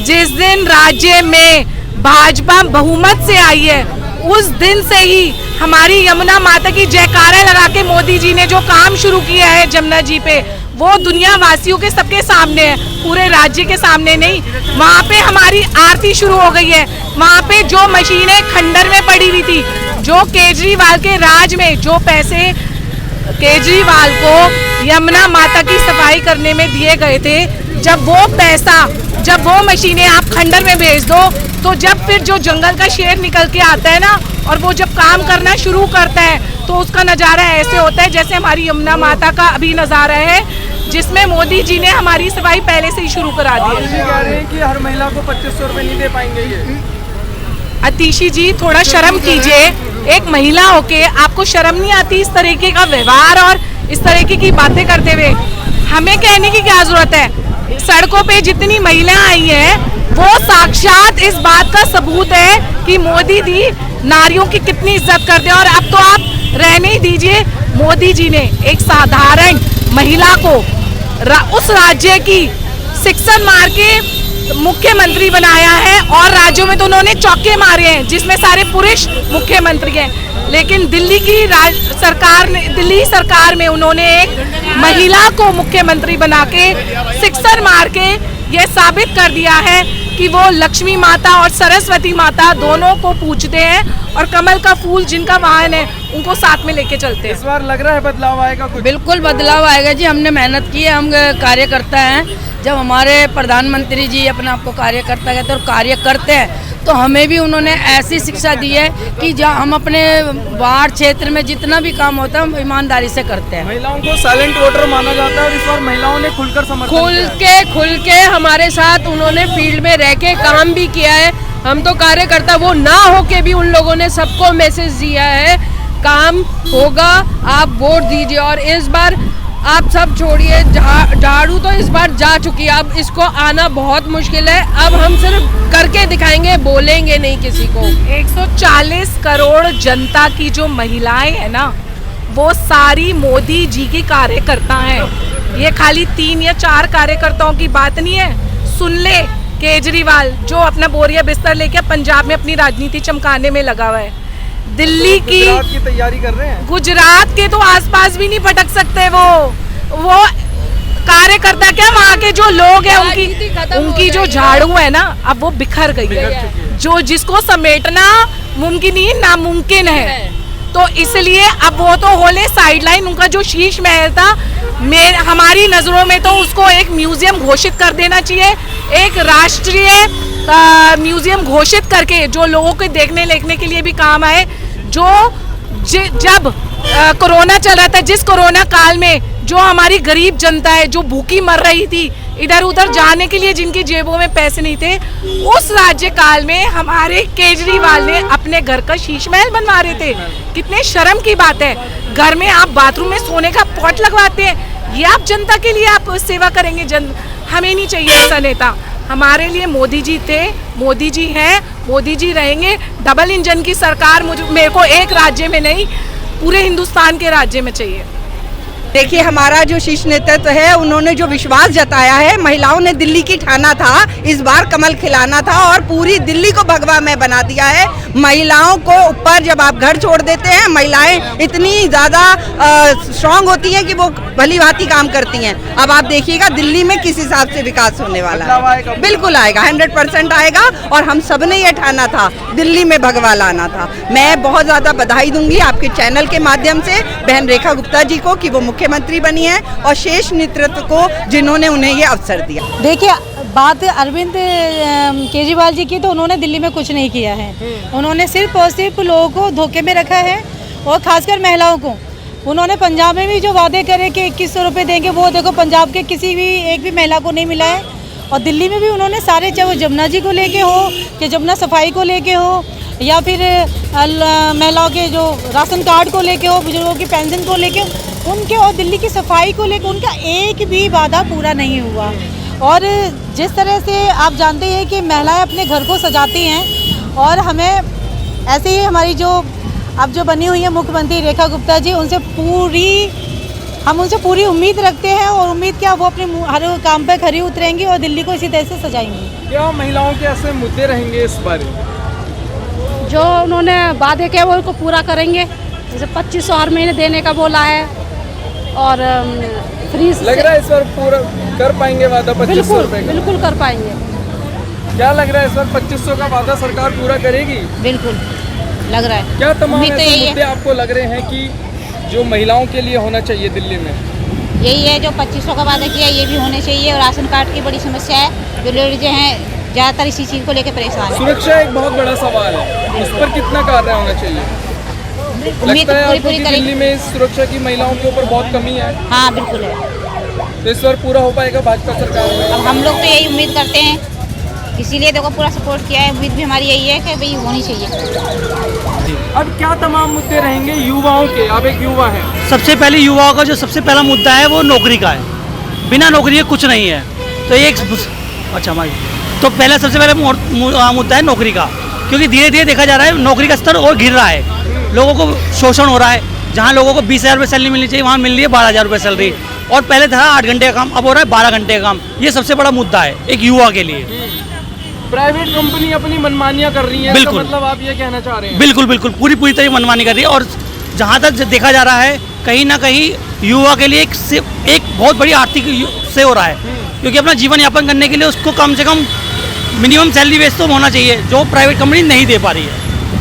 जिस दिन राज्य में भाजपा बहुमत से आई है, उस दिन से ही हमारी यमुना माता की जयकारा लगा के मोदी जी ने जो काम शुरू किया है जमुना जी पे, वो दुनिया वासियों के सबके सामने है, पूरे राज्य के सामने नहीं। वहाँ पे हमारी आरती शुरू हो गई है। वहाँ पे जो मशीनें खंडर में पड़ी हुई थी, जो केजरीवाल के राज में जो पैसे केजरीवाल को यमुना माता की सफाई करने में दिए गए थे, जब वो पैसा, जब वो मशीनें आप खंडर में भेज दो, तो जब फिर जो जंगल का शेर निकल के आता है ना, और वो जब काम करना शुरू करता है, तो उसका नज़ारा ऐसे होता है जैसे हमारी यमुना माता का अभी नज़ारा है, जिसमें मोदी जी ने हमारी सफाई पहले से ही शुरू करा दी है। कह रहे हैं कि हर महिला को 2500 रुपए नहीं दे पाएंगे ये। अतिशी जी, थोड़ा शर्म कीजिए। एक महिला होके आपको शर्म नहीं आती इस तरीके का व्यवहार और इस तरीके की बातें करते हुए? हमें कहने की क्या जरूरत है? सड़कों पे जितनी महिलाएं आई हैं, वो साक्षात इस बात का सबूत है कि मोदी जी नारियों की कितनी इज्जत करते हैं। और अब तो आप रहने ही दीजिए, मोदी जी ने एक साधारण महिला को उस राज्य की शिक्षण मार के मुख्यमंत्री बनाया है, और राज्यों में तो उन्होंने चौके मारे हैं जिसमें सारे पुरुष मुख्यमंत्री हैं। लेकिन दिल्ली सरकार में उन्होंने एक महिला को मुख्यमंत्री बना के शिक्षण मार के ये साबित कर दिया है कि वो लक्ष्मी माता और सरस्वती माता दोनों को पूजते हैं, और कमल का फूल जिनका वाहन है उनको साथ में लेके चलते हैं। इस बार लग रहा है बदलाव आएगा कुछ? बिल्कुल बदलाव आएगा जी। हमने मेहनत की है, हम कार्यकर्ता हैं। जब हमारे प्रधानमंत्री जी अपने आप को कार्यकर्ता कहते हैं और कार्य करते हैं, तो हमें भी उन्होंने ऐसी शिक्षा दी है कि जहाँ हम अपने वार्ड क्षेत्र में जितना भी काम होता है हम ईमानदारी से करते हैं। महिलाओं को साइलेंट वोटर माना जाता है, और इस बार महिलाओं ने खुलकर समर्थन खुल के हमारे साथ उन्होंने फील्ड में रह के काम भी किया है। हम तो कार्यकर्ता वो ना हो के भी उन लोगों ने सबको मैसेज दिया है, काम होगा, आप वोट दीजिए। और इस बार आप सब छोड़िए, झाड़ू तो इस बार जा चुकी है, अब इसको आना बहुत मुश्किल है। अब हम सिर्फ करके दिखाएंगे, बोलेंगे नहीं किसी को। 140 करोड़ जनता की जो महिलाएं हैं ना, वो सारी मोदी जी की कार्यकर्ता हैं। ये खाली 3 या 4 कार्यकर्ताओं की बात नहीं है। सुन ले, केजरीवाल जो अपना बोरिया बिस्तर लेके पंजाब में अपनी राजनीति चमकाने में लगा हुआ है, दिल्ली की तैयारी कर रहे हैं। गुजरात के तो आसपास भी नहीं भटक सकते वो कार्यकर्ता, क्या वहाँ के जो लोग हैं उनकी जो झाड़ू है ना, अब वो बिखर गई है। जो जिसको समेटना मुमकिन ही नामुमकिन है, तो इसलिए अब वो तो होले साइडलाइन। उनका जो शीश महल था, हमारी नजरों में तो उसको एक म्यूजियम घोषित कर देना चाहिए, एक राष्ट्रीय म्यूजियम घोषित करके जो लोगों के देखने लेखने के लिए भी काम आए। जो जब कोरोना चल रहा था, जिस कोरोना काल में जो हमारी गरीब जनता है जो भूखी मर रही थी, इधर उधर जाने के लिए जिनकी जेबों में पैसे नहीं थे, उस राज्य काल में हमारे केजरीवाल ने अपने घर का शीश महल बनवा रहे थे। कितने शर्म की बात है, घर में आप बाथरूम में सोने का पॉट लगवाते हैं, ये आप जनता के लिए आप सेवा करेंगे? हमें नहीं चाहिए ऐसा नेता। हमारे लिए मोदी जी थे, मोदी जी हैं, मोदी जी रहेंगे। डबल इंजन की सरकार मेरे को एक राज्य में नहीं, पूरे हिंदुस्तान के राज्य में चाहिए। देखिए, हमारा जो शीर्ष नेतृत्व है, उन्होंने जो विश्वास जताया है, महिलाओं ने दिल्ली की ठाना था इस बार कमल खिलाना था, और पूरी दिल्ली को भगवा में बना दिया है। महिलाओं को ऊपर जब आप घर छोड़ देते हैं, महिलाएं इतनी ज़्यादा स्ट्रांग होती हैं कि वो भली भांति काम करती हैं। अब आप देखिएगा दिल्ली में किस हिसाब से विकास होने वाला है। बिल्कुल आएगा, 100% आएगा, और हम सब ने ये ठाना था दिल्ली में भगवा लाना था। मैं बहुत ज़्यादा बधाई दूंगी आपके चैनल के माध्यम से बहन रेखा गुप्ता जी को कि वो मुख्यमंत्री बनी है, और शेष नेतृत्व को जिन्होंने उन्हें ये अवसर दिया। देखिए, बात अरविंद केजरीवाल जी की, तो उन्होंने दिल्ली में कुछ नहीं किया है। उन्होंने सिर्फ और सिर्फ लोगों को धोखे में रखा है, और खासकर महिलाओं को। उन्होंने पंजाब में भी जो वादे करे कि 2100 रुपये देंगे, वो देखो पंजाब के किसी भी एक भी महिला को नहीं मिला है। और दिल्ली में भी उन्होंने सारे, चाहे वो जमुना जी को लेके हो कि जमुना सफाई को लेके हो, या फिर महिलाओं के जो राशन कार्ड को लेके हो, बुजुर्गों की पेंशन को लेके, उनके और दिल्ली की सफाई को लेकर उनका एक भी वादा पूरा नहीं हुआ। और जिस तरह से आप जानते हैं कि महिलाएं अपने घर को सजाती हैं, और हमें ऐसे ही हमारी जो अब जो बनी हुई है मुख्यमंत्री रेखा गुप्ता जी, उनसे पूरी हम उनसे पूरी उम्मीद रखते हैं और उम्मीद क्या वो अपने हर काम पे खरी उतरेंगी और दिल्ली को इसी तरह से सजाएंगी। क्या महिलाओं के ऐसे मुद्दे रहेंगे इस बार? जो उन्होंने वादे किए वो उनको पूरा करेंगे। जैसे 2500 हर महीने देने का बोला है और फ्री लग रहा है इस बार पूरा कर पाएंगे वादा 2500 रुपए का? बिल्कुल कर पाएंगे। क्या लग रहा है इस बार 2500 का वादा सरकार पूरा करेगी? बिल्कुल लग रहा है। क्या तमाम उम्मीद तो ऐसे यही है। मुद्दे आपको लग रहे हैं कि जो महिलाओं के लिए होना चाहिए दिल्ली में? यही है जो 2500 का वादा किया ये भी होने चाहिए और राशन कार्ड की बड़ी समस्या है। जो लेडीज हैं ज़्यादातर इसी चीज़ को लेकर परेशान है। सुरक्षा एक बहुत बड़ा सवाल है, उस पर कितना कार्य होना चाहिए? उम्मीद लगता है पूरी आपको पूरी कि करेंगे। दिल्ली में इस सुरक्षा की महिलाओं के ऊपर बहुत कमी है? हाँ बिल्कुल है। तो इस बार पूरा हो पाएगा भाजपा सरकार में? अब हम लोग तो यही उम्मीद करते हैं, इसीलिए देखो पूरा सपोर्ट किया है। उम्मीद भी हमारी यही है कि भाई होनी चाहिए। अब क्या तमाम मुद्दे रहेंगे युवाओं के? आप एक युवा हैं। सबसे पहले युवाओं का जो सबसे पहला मुद्दा है वो नौकरी का है। बिना नौकरी के कुछ नहीं है। तो ये अच्छा भाई, तो पहला सबसे पहला मुद्दा है नौकरी का, क्योंकि धीरे धीरे देखा जा रहा है नौकरी का स्तर और गिर रहा है। लोगों को शोषण हो रहा है। जहाँ लोगों को 20,000 रुपये सैलरी मिलनी चाहिए वहाँ मिल रही है 12,000 रुपये सैलरी, और पहले था 8 घंटे का काम, अब हो रहा है 12 घंटे का काम। ये सबसे बड़ा मुद्दा है एक युवा के लिए। प्राइवेट कंपनी अपनी मनमानियां कर रही है, बिल्कुल। मतलब आप ये कहना चाह रहे हैं? बिल्कुल बिल्कुल पूरी तरह मनमानी कर रही है। और जहाँ तक देखा जा रहा है कहीं ना कहीं युवा के लिए एक बहुत बड़ी आर्थिक से हो रहा है, क्योंकि अपना जीवन यापन करने के लिए उसको कम से कम मिनिमम सैलरी बेस तो होना चाहिए, जो प्राइवेट कंपनी नहीं दे पा रही है।